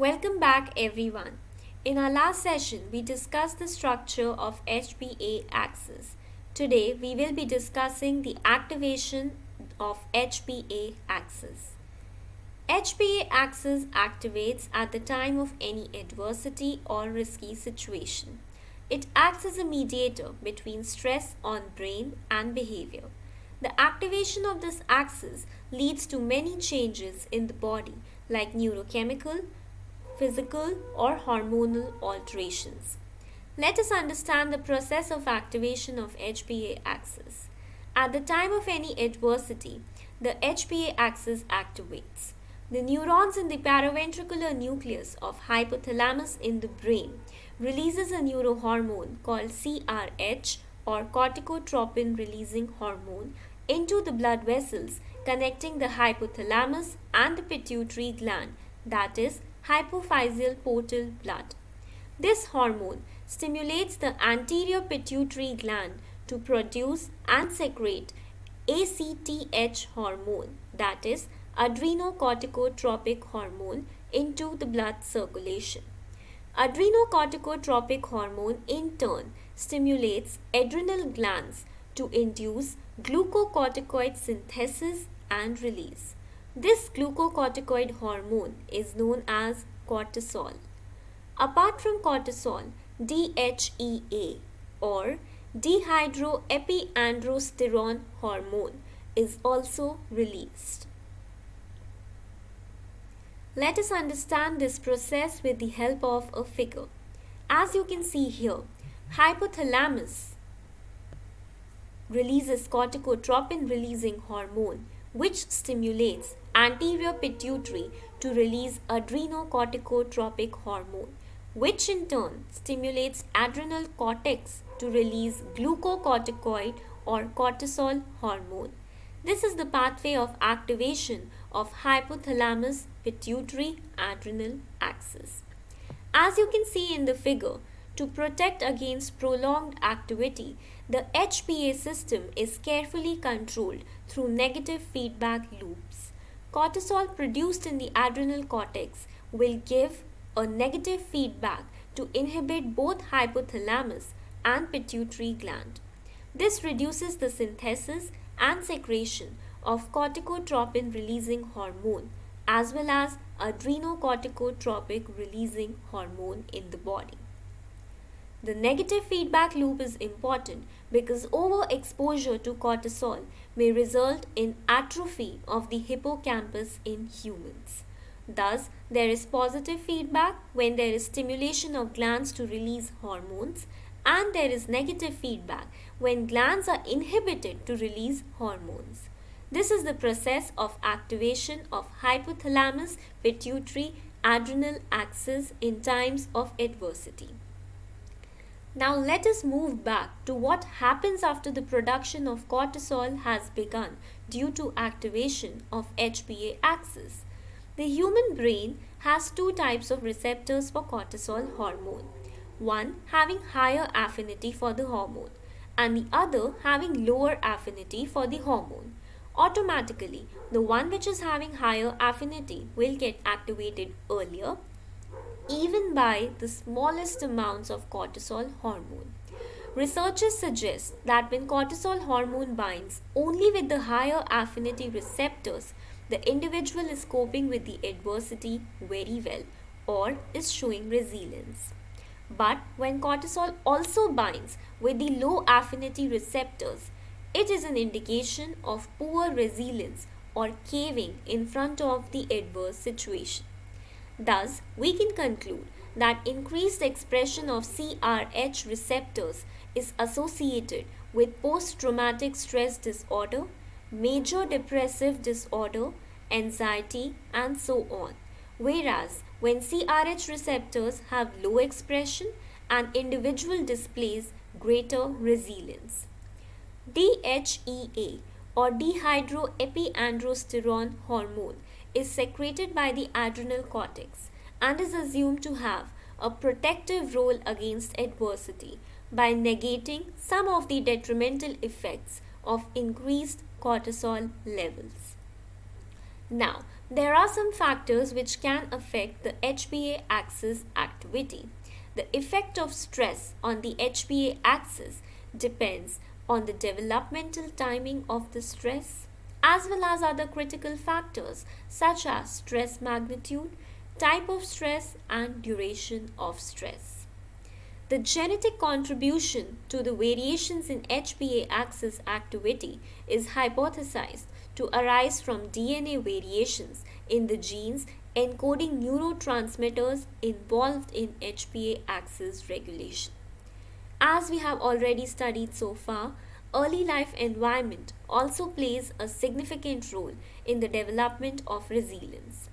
Welcome back everyone. In our last session, we discussed the structure of HPA axis. Today, we will be discussing the activation of HPA axis. HPA axis activates at the time of any adversity or risky situation. It acts as a mediator between stress on brain and behavior. The activation of this axis leads to many changes in the body like neurochemical, physical or hormonal alterations. Let us understand the process of activation of HPA axis. At the time of any adversity, the HPA axis activates. The neurons in the paraventricular nucleus of hypothalamus in the brain releases a neurohormone called CRH or corticotropin releasing hormone into the blood vessels connecting the hypothalamus and the pituitary gland, that is hypophyseal portal blood. This hormone stimulates the anterior pituitary gland to produce and secrete ACTH hormone, that is adrenocorticotropic hormone, into the blood circulation. Adrenocorticotropic hormone in turn stimulates adrenal glands to induce glucocorticoid synthesis and release. This glucocorticoid hormone is known as cortisol. Apart from cortisol, DHEA or dehydroepiandrosterone hormone is also released. Let us understand this process with the help of a figure. As you can see here, hypothalamus releases corticotropin releasing hormone, which stimulates anterior pituitary to release adrenocorticotropic hormone, which in turn stimulates adrenal cortex to release glucocorticoid or cortisol hormone. This is the pathway of activation of hypothalamus pituitary adrenal axis. As you can see in the figure, to protect against prolonged activity, the HPA system is carefully controlled through negative feedback loops. Cortisol produced in the adrenal cortex will give a negative feedback to inhibit both hypothalamus and pituitary gland. This reduces the synthesis and secretion of corticotropin releasing hormone as well as adrenocorticotropic releasing hormone in the body. The negative feedback loop is important because overexposure to cortisol may result in atrophy of the hippocampus in humans. Thus, there is positive feedback when there is stimulation of glands to release hormones, and there is negative feedback when glands are inhibited to release hormones. This is the process of activation of hypothalamus pituitary adrenal axis in times of adversity. Now let us move back to what happens after the production of cortisol has begun due to activation of HPA axis. The human brain has two types of receptors for cortisol hormone. One having higher affinity for the hormone and the other having lower affinity for the hormone. Automatically, the one which is having higher affinity will get activated earlier even by the smallest amounts of cortisol hormone. Researchers suggest that when cortisol hormone binds only with the higher affinity receptors, the individual is coping with the adversity very well or is showing resilience. But when cortisol also binds with the low affinity receptors, it is an indication of poor resilience or caving in front of the adverse situation. Thus, we can conclude that increased expression of CRH receptors is associated with post-traumatic stress disorder, major depressive disorder, anxiety, and so on. Whereas, when CRH receptors have low expression, an individual displays greater resilience. DHEA or dehydroepiandrosterone hormone is secreted by the adrenal cortex and is assumed to have a protective role against adversity by negating some of the detrimental effects of increased cortisol levels. Now, There are some factors which can affect the HPA axis activity. The effect of stress on the HPA axis depends on the developmental timing of the stress as well as other critical factors such as stress magnitude, type of stress, and duration of stress. The genetic contribution to the variations in HPA axis activity is hypothesized to arise from DNA variations in the genes encoding neurotransmitters involved in HPA axis regulation. As we have already studied so far, early life environment also plays a significant role in the development of resilience.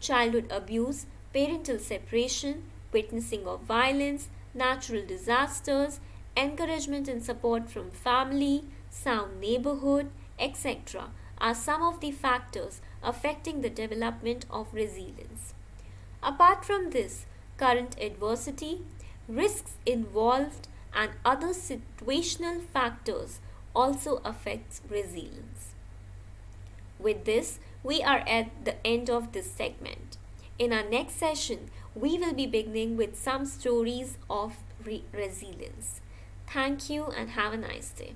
Childhood abuse, parental separation, witnessing of violence, natural disasters, encouragement and support from family, sound neighborhood, etc. are some of the factors affecting the development of resilience. Apart from this, current adversity, risks involved, and other situational factors also affects resilience. With this, we are at the end of this segment. In our next session, we will be beginning with some stories of resilience. Thank you and have a nice day.